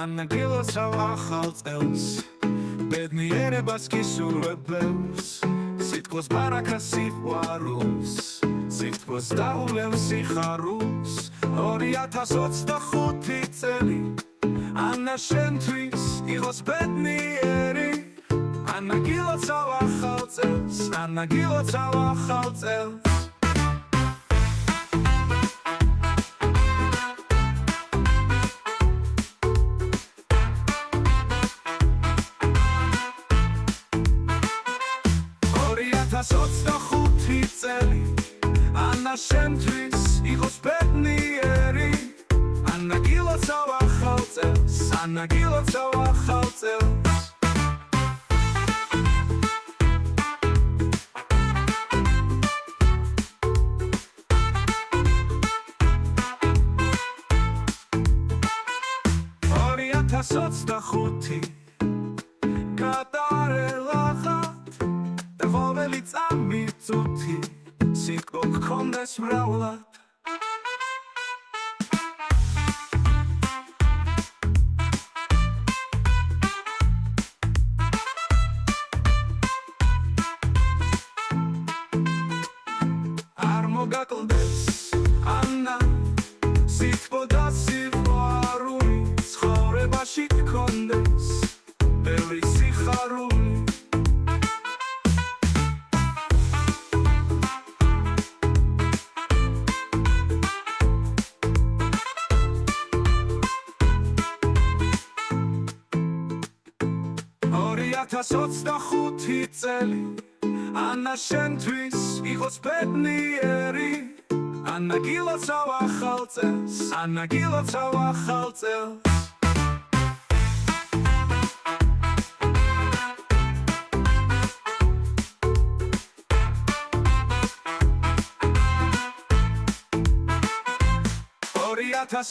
ანაგილოცავ ახალ წელს ბედნიერებას გისურვებელს სიტყვას ბარაქას სიყვარულს სიტყვას დაულევს სიხარულს 2025 წელი ანა შენთვის იყოს ბედნიერი ანაგილოცავ ახალ წელს ანაგილოცავ ახალ წელს ოცდახუთი წელი ანა შენთვის იყოს ბედნიერი ანაგილოცავ ახალ წელს ანაგილოცავ ახალ წელს ოცდახუთი გადარელახა ყოველი წამიწუთი სიტყვა გქონდეს მრავლად არ მოგაკლდეს ანა სიტყვა და სიყვარული ცხოვრებაში გქონდეს ბევრი სიხარული ოცდახუთი წელი ანა შენთვის იყოს ბედნიერი ანაგილოცავ ახალ წელს ანაგილოცავ ახალ წელს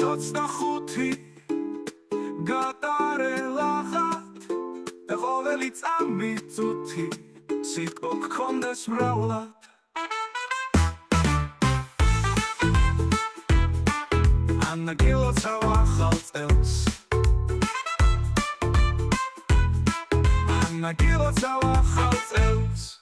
ოცდახუთი გადარელახა ყოველი წამიწუთი სიტყვა გქონდეს მრავლად ანაგილოცავ ახალ წელს ანაგილოცავ ახალ წელს